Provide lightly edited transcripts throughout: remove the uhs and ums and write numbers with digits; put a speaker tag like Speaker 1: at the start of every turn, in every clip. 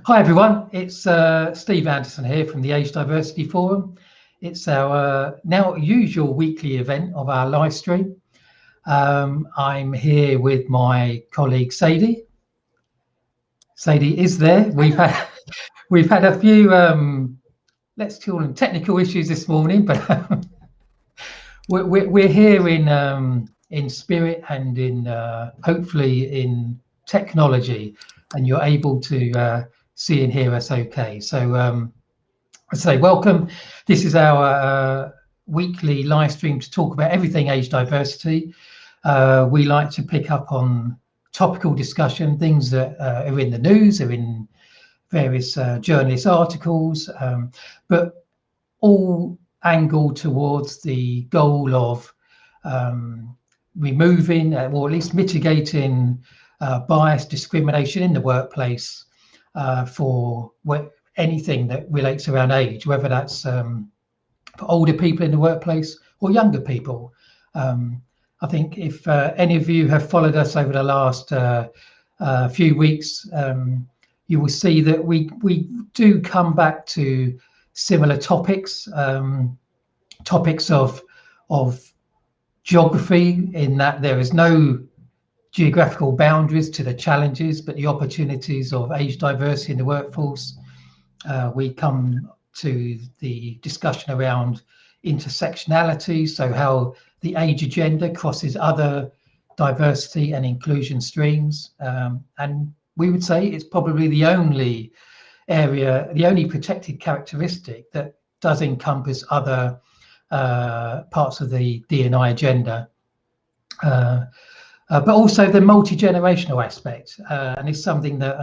Speaker 1: Hi everyone, it's Steve Anderson here from the Age Diversity Forum. It's our now usual weekly event of our live stream. I'm here with my colleague Sadie. Sadie is there. We've had a few let's call them technical issues this morning, but we're here in spirit and in hopefully in technology, and you're able to see and hear us okay. So I say welcome. This is our weekly live stream to talk about everything age diversity. We like to pick up on topical discussion, things that are in the news, are in various journalist articles, but all angled towards the goal of removing or at least mitigating bias, discrimination in the workplace for anything that relates around age, whether that's for older people in the workplace or younger people. I think if any of you have followed us over the last few weeks, you will see that we do come back to similar topics, topics of geography, in that there is no geographical boundaries to the challenges, but the opportunities of age diversity in the workforce. We come to the discussion around intersectionality, so how the age agenda crosses other diversity and inclusion streams. And we would say it's probably the only area, the only protected characteristic that does encompass other parts of the D&I agenda. But also the multi-generational aspect, and it's something that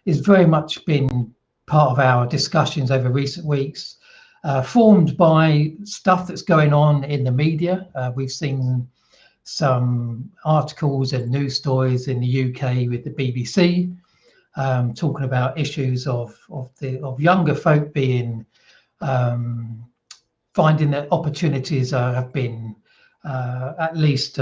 Speaker 1: is very much been part of our discussions over recent weeks, formed by stuff that's going on in the media. We've seen some articles and news stories in the UK with the BBC talking about issues of younger folk being finding that opportunities have been at least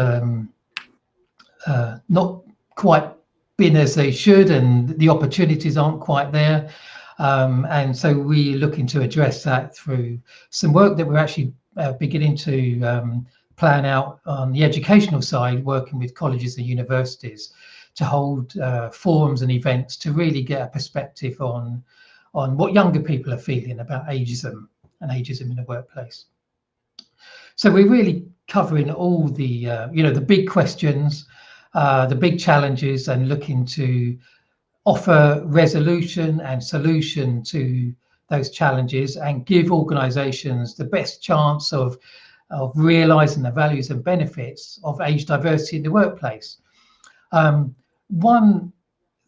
Speaker 1: not quite been as they should, and the opportunities aren't quite there. And so we're looking to address that through some work that we're actually beginning to plan out on the educational side, working with colleges and universities to hold forums and events to really get a perspective on what younger people are feeling about ageism and ageism in the workplace. So we're really covering all the the big questions, the big challenges, and looking to offer resolution and solution to those challenges and give organisations the best chance of realising the values and benefits of age diversity in the workplace. One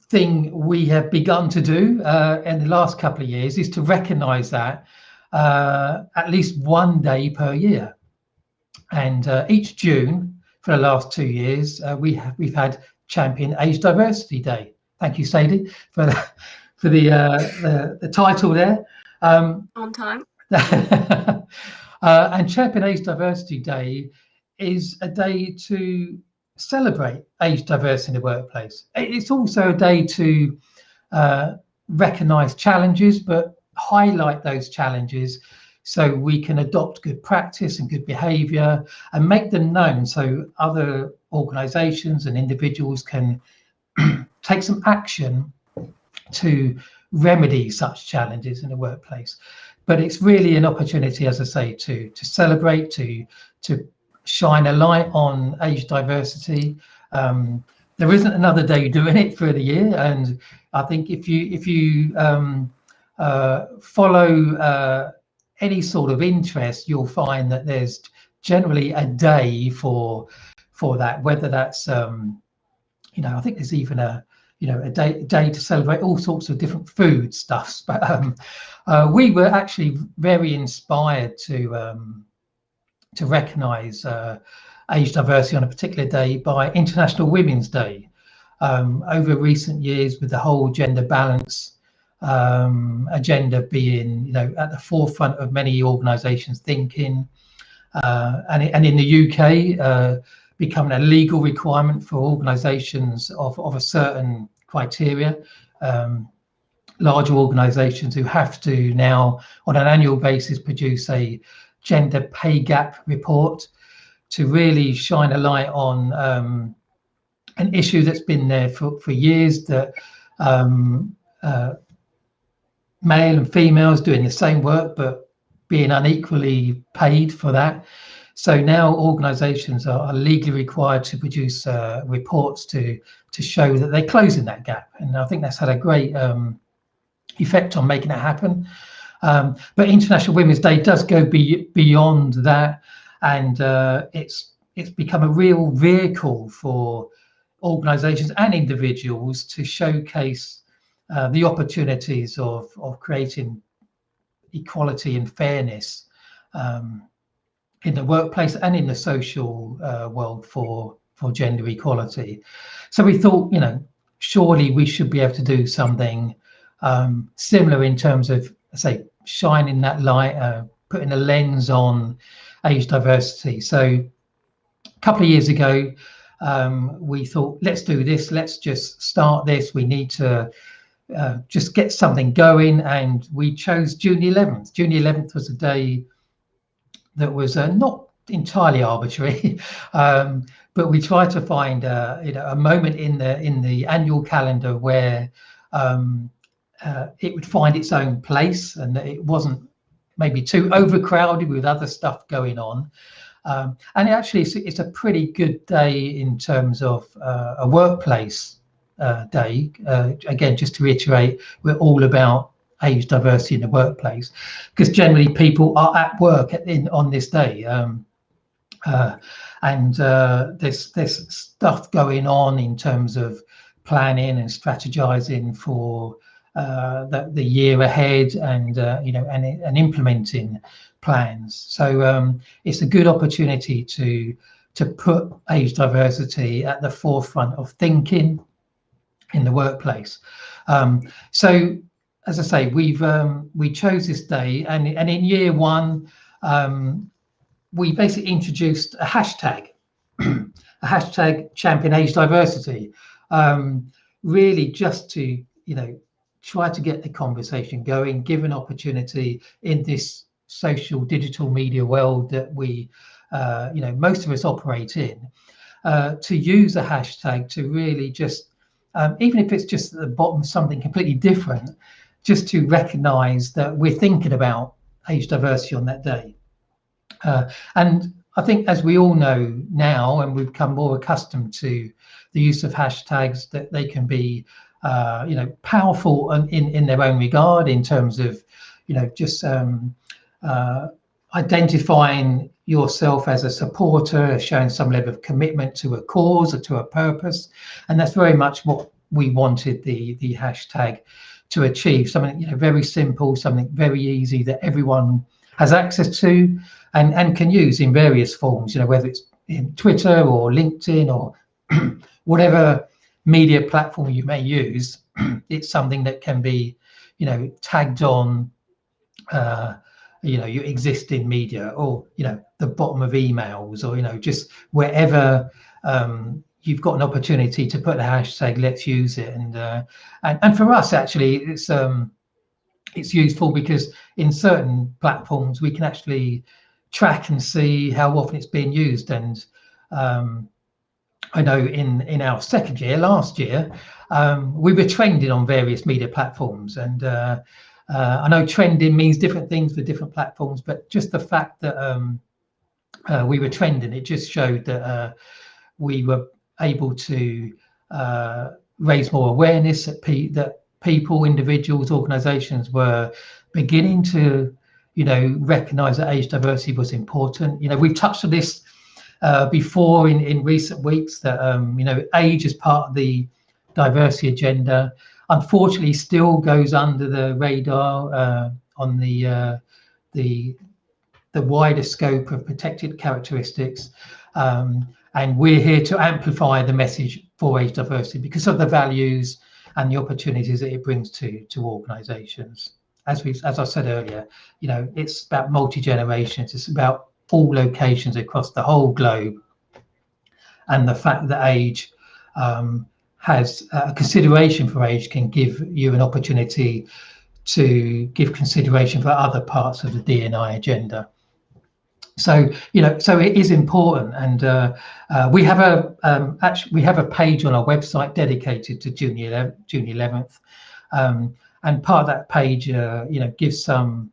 Speaker 1: thing we have begun to do in the last couple of years is to recognise that at least one day per year. And each June for the last 2 years, we've had Champion Age Diversity Day. Thank you, Sadie, for the title there.
Speaker 2: On time.
Speaker 1: And Champion Age Diversity Day is a day to celebrate age diversity in the workplace. It's also a day to recognise challenges, but highlight those challenges so we can adopt good practice and good behaviour and make them known so other organisations and individuals can take some action to remedy such challenges in the workplace. But it's really an opportunity, as I say, to celebrate, to shine a light on age diversity. There isn't another day doing it through the year, and I think if you follow any sort of interest, you'll find that there's generally a day for that, whether that's I think there's even a day to celebrate all sorts of different food stuffs. But we were actually very inspired to recognise age diversity on a particular day by International Women's Day. Over recent years, with the whole gender balance agenda being at the forefront of many organisations thinking, and in the UK becoming a legal requirement for organisations of a certain criteria. larger organizations who have to now on an annual basis produce a gender pay gap report to really shine a light on an issue that's been there for years, that male and females doing the same work but being unequally paid for that. So now organizations are legally required to produce reports to show that they're closing that gap. And I think that's had a great effect on making it happen. But International Women's Day does go beyond that, and it's become a real vehicle for organizations and individuals to showcase the opportunities of creating equality and fairness in the workplace and in the social world for gender equality. So we thought, surely we should be able to do something similar in terms of, say, shining that light, putting a lens on age diversity. So a couple of years ago, we thought, let's do this, let's just start this. We need to just get something going, and we chose June 11th. June 11th was a day that was not entirely arbitrary, but we tried to find a moment in the annual calendar where it would find its own place, and that it wasn't maybe too overcrowded with other stuff going on. And actually, it's a pretty good day in terms of a workplace day. Again, just to reiterate, we're all about age diversity in the workplace, because generally people are at work on this day, and there's stuff going on in terms of planning and strategizing for the year ahead, and and implementing plans. So it's a good opportunity to put age diversity at the forefront of thinking in the workplace. So as I say, we chose this day, and in year one, we basically introduced a hashtag, a hashtag champion age diversity, really just to try to get the conversation going, give an opportunity in this social digital media world that we most of us operate in, to use a hashtag to really just even if it's just at the bottom something completely different, just to recognize that we're thinking about age diversity on that day. And I think, as we all know now, and we've become more accustomed to the use of hashtags, that they can be powerful in their own regard, in terms of just identifying yourself as a supporter, showing some level of commitment to a cause or to a purpose. And that's very much what we wanted the hashtag to achieve, something very simple, something very easy that everyone has access to and can use in various forms, whether it's in Twitter or LinkedIn or whatever media platform you may use. It's something that can be tagged on your existing media, or the bottom of emails, or just wherever you've got an opportunity to put the hashtag, let's use it. And for us, actually, it's useful because in certain platforms we can actually track and see how often it's being used. And I know in our second year, last year, we were trending on various media platforms, and I know trending means different things for different platforms, but just the fact that we were trending, it just showed that we were able to raise more awareness, that people, individuals, organizations were beginning to recognize that age diversity was important. We've touched on this before in recent weeks, that age is part of the diversity agenda, unfortunately still goes under the radar on the wider scope of protected characteristics, and we're here to amplify the message for age diversity because of the values and the opportunities that it brings to organizations. As I said earlier, it's about multi-generations, it's about all locations across the whole globe, and the fact that age has consideration for age can give you an opportunity to give consideration for other parts of the D&I agenda. So so it is important, and we have a actually we have a page on our website dedicated to June 11th, and part of that page gives some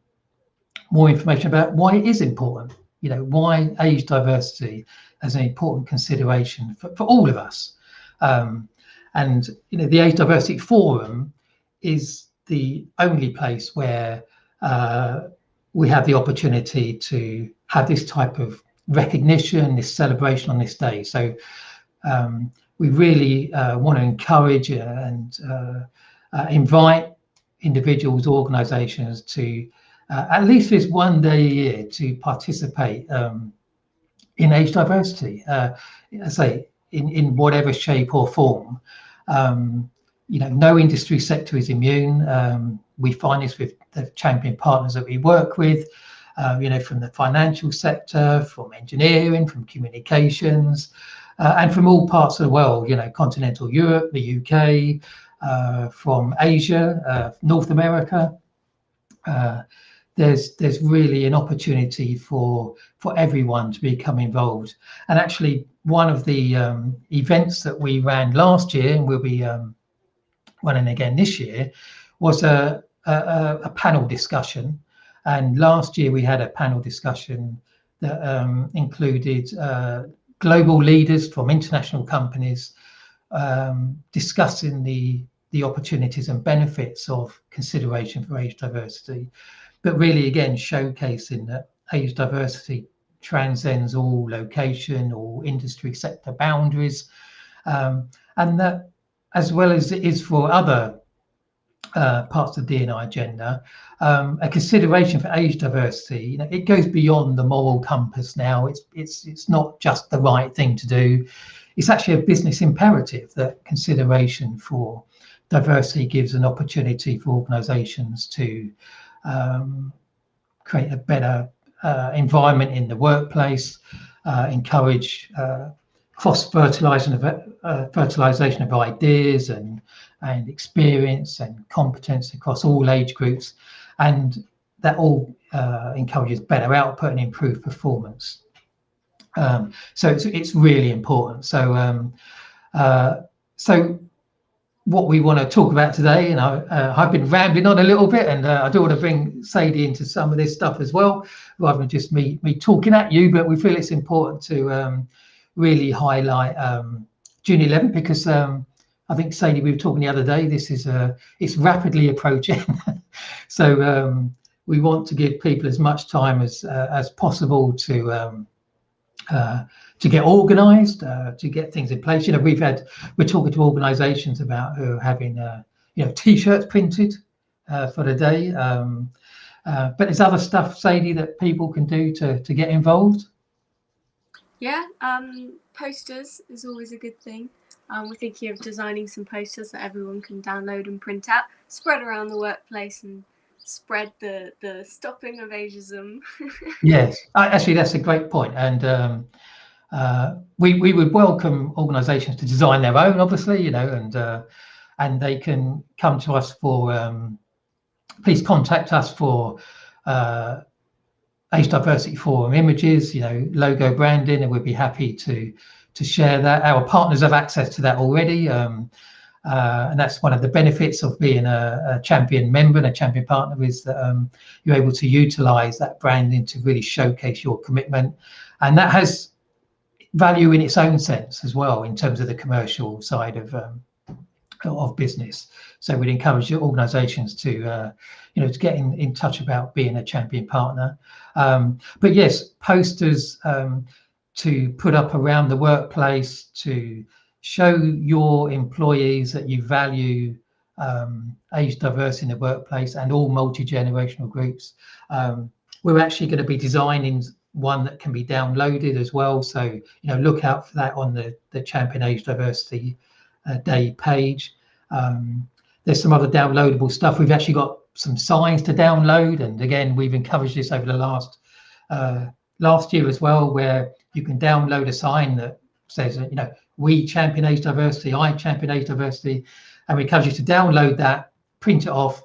Speaker 1: more information about why it is important. Why age diversity as an important consideration for all of us. And the Age Diversity Forum is the only place where we have the opportunity to have this type of recognition, this celebration on this day. So we really want to encourage and invite individuals, organisations to at least this one day a year to participate in age diversity. I say in whatever shape or form. No industry sector is immune. We find this with the champion partners that we work with, from the financial sector, from engineering, from communications, and from all parts of the world, continental Europe, the UK, from Asia, North America. There's really an opportunity for everyone to become involved. And actually, one of the events that we ran last year, and we'll be running again this year, was a panel discussion. And last year we had a panel discussion that included global leaders from international companies discussing the opportunities and benefits of consideration for age diversity, but really again showcasing that age diversity transcends all location or industry sector boundaries, and that, as well as it is for other parts of the D&I agenda, a consideration for age diversity, it goes beyond the moral compass now. It's not just the right thing to do. It's actually a business imperative that consideration for diversity gives an opportunity for organisations to create a better environment in the workplace, encourage cross-fertilization of ideas and experience and competence across all age groups, and that all encourages better output and improved performance. So it's really important. So what we want to talk about today, and I've been rambling on a little bit, and I do want to bring Sadie into some of this stuff as well, rather than just me talking at you. But we feel it's important to really highlight June 11th, because I think, Sadie, we were talking the other day, this is it's rapidly approaching. So we want to give people as much time as possible to get organised, to get things in place. We're talking to organisations about who are having T-shirts printed for the day. But there's other stuff, Sadie, that people can do to get involved.
Speaker 2: Yeah, posters is always a good thing. We're thinking of designing some posters that everyone can download and print out, spread around the workplace, and spread the stopping of ageism.
Speaker 1: Yes, actually, that's a great point. And we would welcome organisations to design their own, obviously, and they can come to us for, please contact us for Age Diversity Forum images, logo branding, and we'd be happy to share that. Our partners have access to that already, and that's one of the benefits of being a champion member and a champion partner, is that you're able to utilise that branding to really showcase your commitment, and that has value in its own sense as well in terms of the commercial side of business. So we'd encourage your organisations to to get in touch about being a champion partner. But yes, posters to put up around the workplace to show your employees that you value age diversity in the workplace and all multi-generational groups. We're actually going to be designing one that can be downloaded as well, so look out for that on the Champion Age Diversity Day page. There's some other downloadable stuff. We've actually got some signs to download, and again, we've encouraged this over the last year as well, where you can download a sign that says, you know, we champion age diversity, I champion age diversity, and we encourage you to download that, print it off,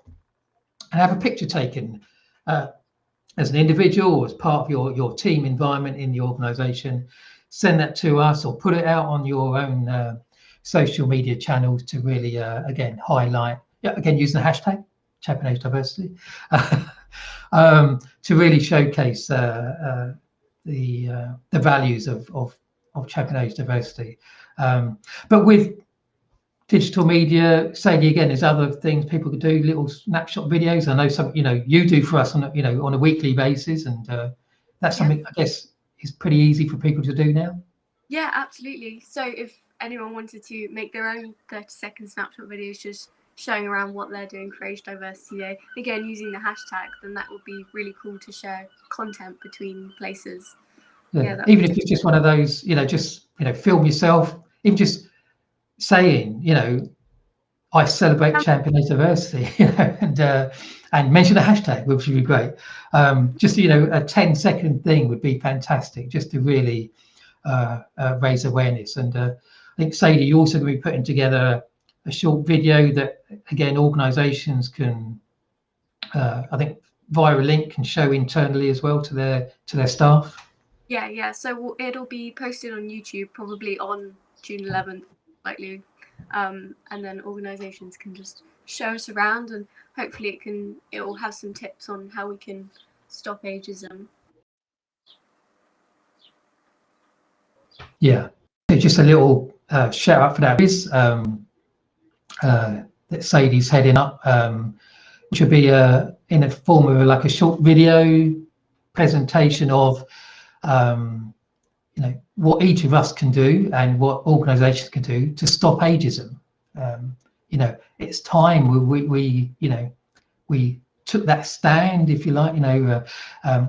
Speaker 1: and have a picture taken as an individual or as part of your team environment in the organization. Send that to us or put it out on your own social media channels to really, again, highlight, again, using the hashtag champion age diversity, to really showcase the values of champion age diversity. But with digital media, Sadie, again, there's other things people could do, little snapshot videos. I know some, you know, you do for us on on a weekly basis, and that's something I guess is pretty easy for people to do now.
Speaker 2: Yeah, absolutely. So if anyone wanted to make their own 30-second snapshot videos just showing around what they're doing for Age Diversity Day, again using the hashtag, then that would be really cool to share content between places.
Speaker 1: Yeah, even if it's just one of those, you know, just, you know, film yourself, even just saying, you know, I celebrate champion age diversity, you know, and mention a hashtag, which would be great. Just, you know, a 10-second thing would be fantastic, just to really raise awareness. And I think, Sadie, you're also going to be putting together a short video that, again, organisations can, I think, via a link, can show internally as well to their staff.
Speaker 2: Yeah. So it'll be posted on YouTube probably on June 11th, likely, and then organisations can just show us around, and hopefully it will have some tips on how we can stop ageism.
Speaker 1: Yeah, just a little shout out for that. That Sadie's heading up, which would be in a form of like a short video presentation of you know, what each of us can do and what organisations can do to stop ageism. You know, it's time we you know, we took that stand, if you like. You know,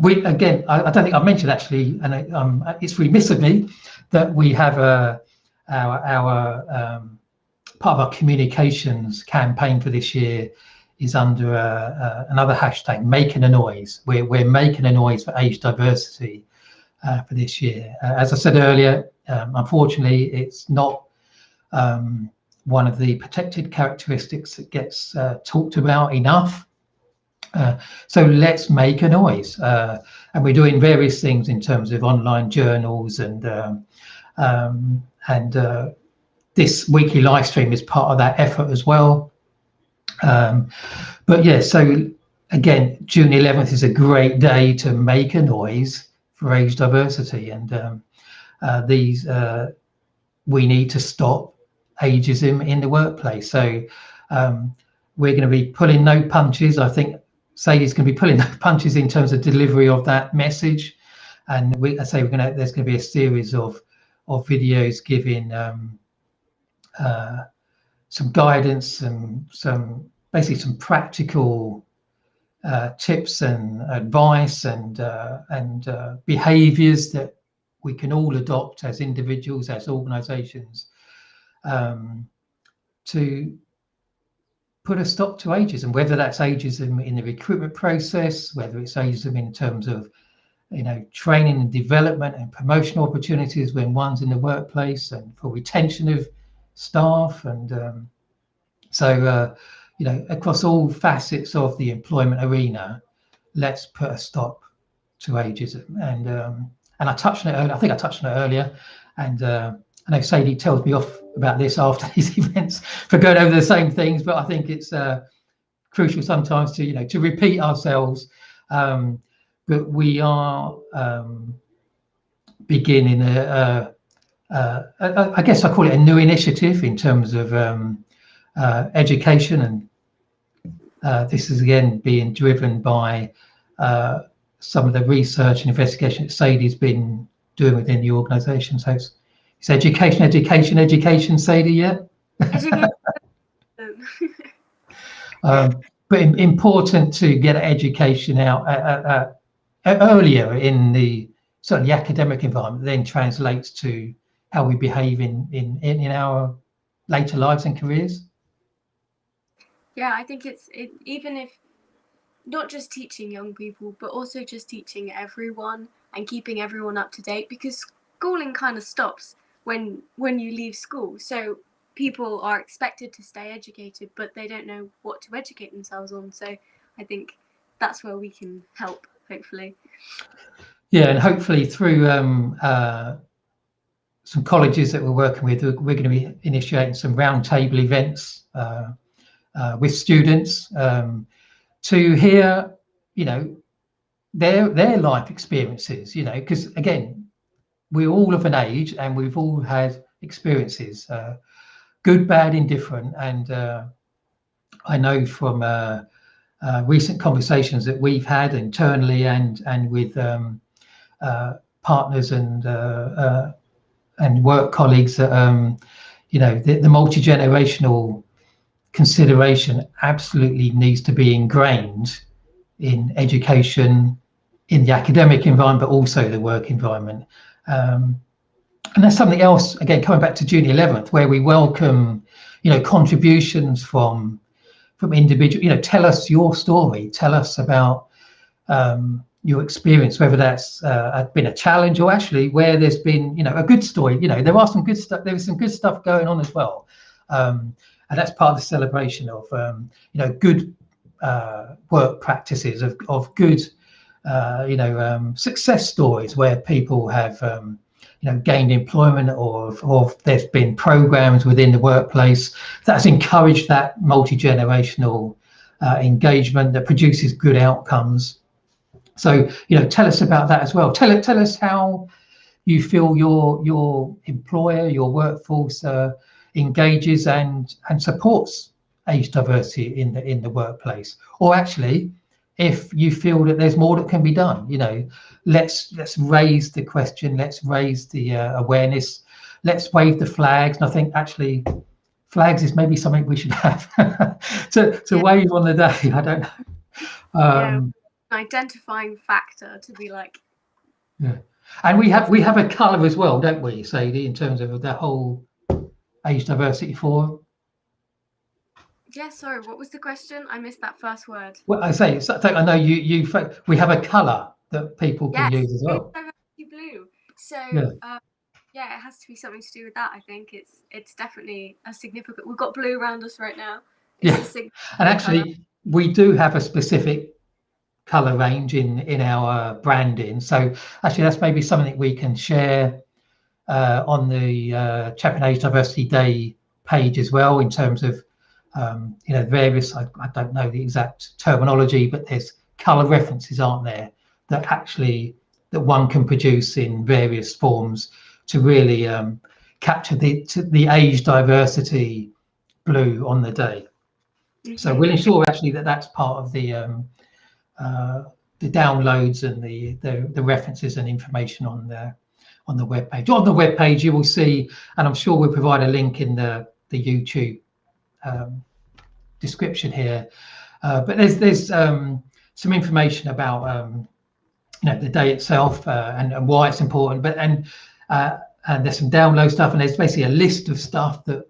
Speaker 1: we, again, I don't think I mentioned actually, and it's remiss of me that we have our part of our communications campaign for this year is under another hashtag, making a noise. We're making a noise for age diversity for this year. As I said earlier, unfortunately, it's not one of the protected characteristics that gets talked about enough. So let's make a noise. And we're doing various things in terms of online journals, and this weekly live stream is part of that effort as well. But yeah, so again, June 11th is a great day to make a noise for age diversity, and we need to stop ageism in the workplace. So we're going to be pulling no punches. I think Sadie's going to be pulling no punches in terms of delivery of that message, and there's going to be a series of videos giving some guidance and basically some practical tips and advice and behaviours that we can all adopt as individuals, as organisations, to put a stop to ageism, whether that's ageism in the recruitment process, whether it's ageism in terms of, you know, training and development and promotion opportunities when one's in the workplace, and for retention of staff, and you know, across all facets of the employment arena, let's put a stop to ageism. And I touched on it. I think I touched on it earlier, and I know Sadie tells me off about this after these events for going over the same things, but I think it's crucial sometimes to, you know, to repeat ourselves. But we are beginning I guess I call it a new initiative in terms of education, and this is again being driven by some of the research and investigation that Sadie's been doing within the organisation. So it's education, Sadie, yeah? But important to get education out earlier in the certainly academic environment, then translates to how we behave in our later lives and careers.
Speaker 2: Yeah, I think even if not just teaching young people, but also just teaching everyone and keeping everyone up to date, because schooling kind of stops when you leave school. So people are expected to stay educated, but they don't know what to educate themselves on. So I think that's where we can help, hopefully.
Speaker 1: Yeah, and hopefully through some colleges that we're working with, we're going to be initiating some roundtable events with students to hear, their life experiences, because again, we're all of an age and we've all had experiences, good, bad, indifferent. And I know from recent conversations that we've had internally and with partners and work colleagues that the multi-generational consideration absolutely needs to be ingrained in education, in the academic environment, but also the work environment. And that's something else, again, coming back to June 11th, where we welcome, contributions from individual, tell us your story, tell us about your experience, whether that's been a challenge or actually where there's been, a good story. There are some good stuff. There was some good stuff going on as well, and that's part of the celebration of good work practices, of good success stories where people have gained employment, or there's been programs within the workplace that's encouraged that multi-generational engagement that produces good outcomes. So, tell us about that as well. Tell us how you feel your employer, your workforce engages and supports age diversity in the workplace. Or actually, if you feel that there's more that can be done, let's raise the question, let's raise the awareness, let's wave the flags. And I think actually flags is maybe something we should have to wave on the day. I don't know.
Speaker 2: Identifying factor to be like,
Speaker 1: yeah, and we have a colour as well, don't we, Sadie, in terms of the whole age diversity forum?
Speaker 2: Yeah, sorry, what was the question? I missed that first word.
Speaker 1: Well, I say, I know we have a colour that people can use as well.
Speaker 2: Diversity blue. So
Speaker 1: yeah.
Speaker 2: It has to be something to do with that. I think it's definitely a significant. We've got blue around us right now. It's
Speaker 1: and actually colour. We do have a specific colour range in our branding. So actually, that's maybe something we can share on the Champion Age Diversity Day page as well, in terms of various. I don't know the exact terminology, but there's colour references, aren't there, that one can produce in various forms to really capture the age diversity blue on the day. Mm-hmm. So we'll ensure actually that's part of the downloads and the references and information on the web page. On the web page, you will see, and I'm sure we'll provide a link in the YouTube description here. But there's some information about the day itself and why it's important. But and there's some download stuff, and there's basically a list of stuff that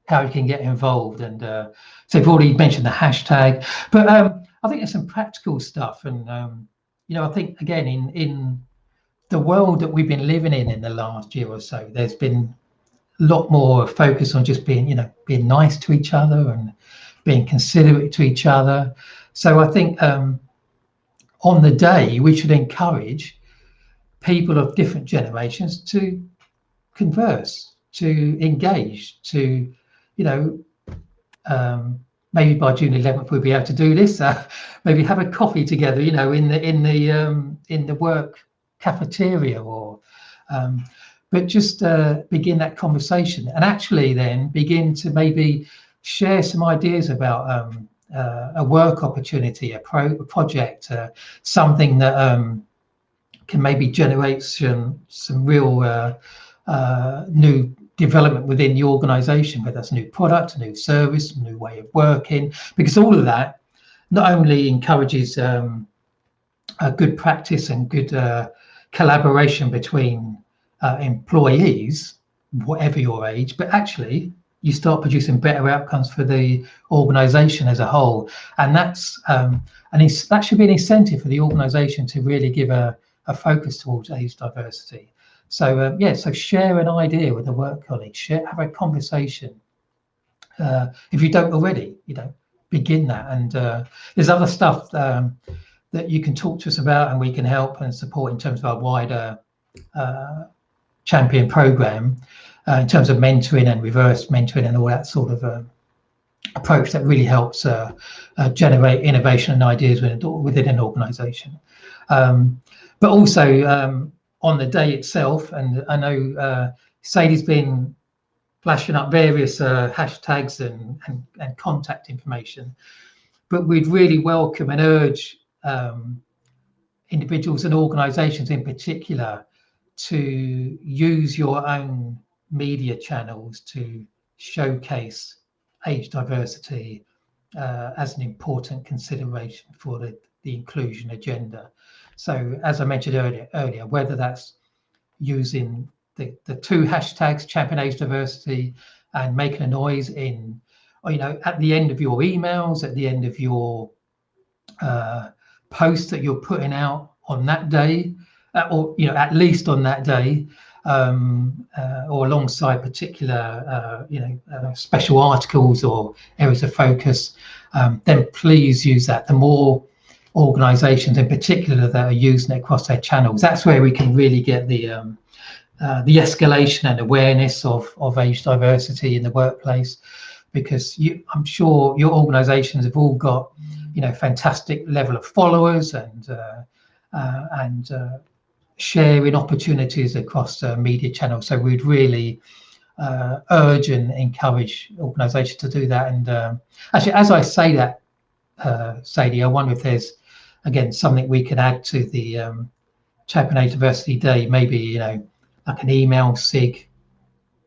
Speaker 1: how you can get involved. And so I've already mentioned the hashtag, but I think there's some practical stuff, and I think again in the world that we've been living in the last year or so, there's been a lot more focus on just being nice to each other and being considerate to each other. So I think on the day we should encourage people of different generations to converse, to engage, to maybe by June 11th we'll be able to do this. Maybe have a coffee together, in the work cafeteria, or but just begin that conversation, and actually then begin to maybe share some ideas about a work opportunity, a project, something that can maybe generate some real new development within the organization, whether that's a new product, a new service, a new way of working, because all of that not only encourages a good practice and good collaboration between employees, whatever your age, but actually you start producing better outcomes for the organization as a whole. And that's that should be an incentive for the organization to really give a focus towards age diversity. So yeah, so share an idea with a work colleague, have a conversation. If you don't already, begin that. And there's other stuff that you can talk to us about, and we can help and support in terms of our wider champion program, in terms of mentoring and reverse mentoring and all that sort of approach that really helps generate innovation and ideas within an organization. But also on the day itself, and I know Sadie's been flashing up various hashtags and contact information, but we'd really welcome and urge individuals and organizations in particular to use your own media channels to showcase age diversity as an important consideration for the inclusion agenda. So as I mentioned earlier, whether that's using the two hashtags, champion age diversity and making a noise in, at the end of your emails, at the end of your posts that you're putting out on that day, or at least on that day, or alongside particular special articles or areas of focus, then please use that. The more organizations in particular that are using it across their channels, that's where we can really get the escalation and awareness of age diversity in the workplace, because I'm sure your organizations have all got fantastic level of followers and sharing opportunities across media channels. So we'd really urge and encourage organizations to do that. And actually, as I say that, Sadie, I wonder if there's again something we could add to the Champion Age Diversity Day, maybe like an email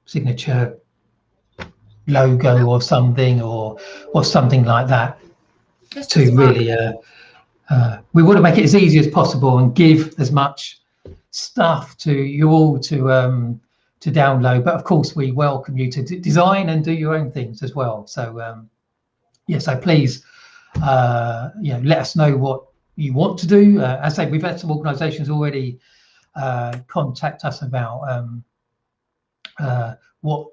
Speaker 1: signature logo or something, or something like that, just to really we want to make it as easy as possible and give as much stuff to you all to download. But of course, we welcome you to design and do your own things as well. So yeah, so please let us know what you want to do. As I say, we've had some organizations already contact us about what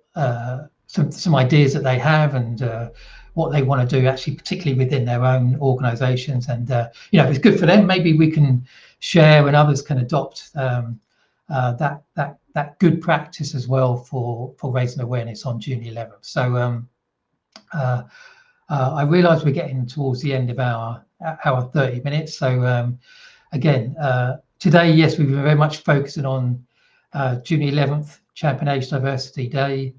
Speaker 1: some ideas that they have and what they want to do, actually, particularly within their own organizations. And if it's good for them, maybe we can share and others can adopt that good practice as well for raising awareness on June 11th. So I realise we're getting towards the end of our 30 minutes. So again, today, yes, we've been very much focusing on June 11th, Champion Age Diversity Day.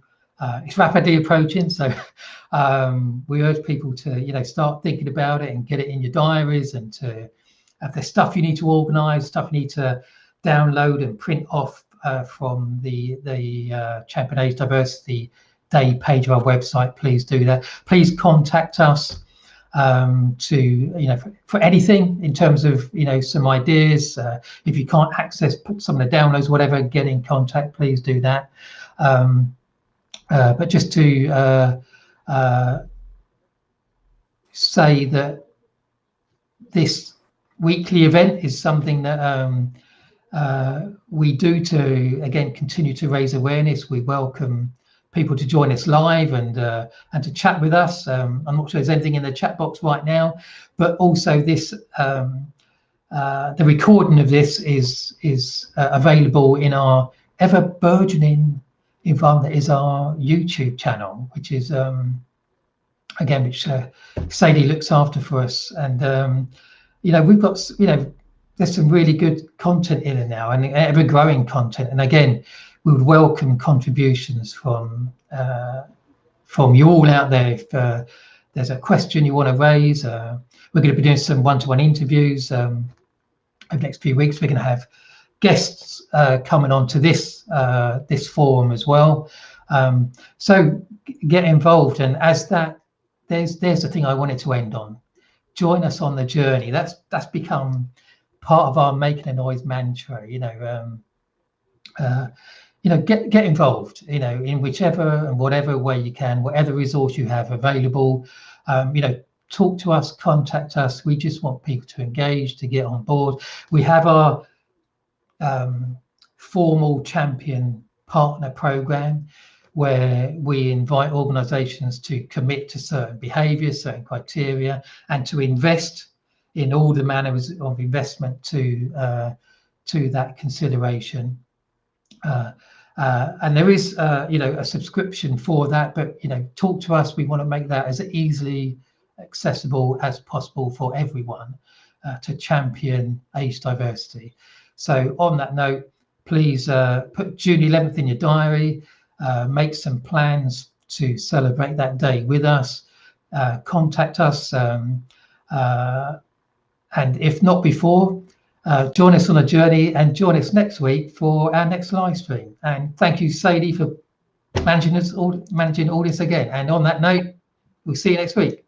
Speaker 1: It's rapidly approaching, so we urge people to start thinking about it and get it in your diaries, and to if there's stuff you need to organise, stuff you need to download and print off from the Champion Age Diversity Day page of our website, please do that. Please contact us for anything in terms of some ideas. If you can't access some of the downloads, whatever, get in contact, please do that. But just to say that this weekly event is something that we do to, again, continue to raise awareness. We welcome people to join us live and to chat with us. I'm not sure there's anything in the chat box right now, but also this the recording of this is available in our ever burgeoning environment that is our YouTube channel, which is again, which Sadie looks after for us. And we've got there's some really good content in it now, and ever growing content. And again, we would welcome contributions from you all out there. If there's a question you want to raise, we're going to be doing some one-to-one interviews over the next few weeks. We're going to have guests coming on to this forum as well. So get involved. And as that, there's the thing I wanted to end on. Join us on the journey. That's become part of our Making a Noise mantra. Get involved, in whichever and whatever way you can, whatever resource you have available. Talk to us, contact us. We just want people to engage, to get on board. We have our formal champion partner program where we invite organizations to commit to certain behaviors, certain criteria, and to invest in all the manners of investment to that consideration. And there is, a subscription for that, but, talk to us. We want to make that as easily accessible as possible for everyone to champion age diversity. So on that note, please put June 11th in your diary, make some plans to celebrate that day with us, contact us, and if not before, join us on a journey and join us next week for our next live stream. And thank you, Sadie, for managing all this again. And on that note, we'll see you next week.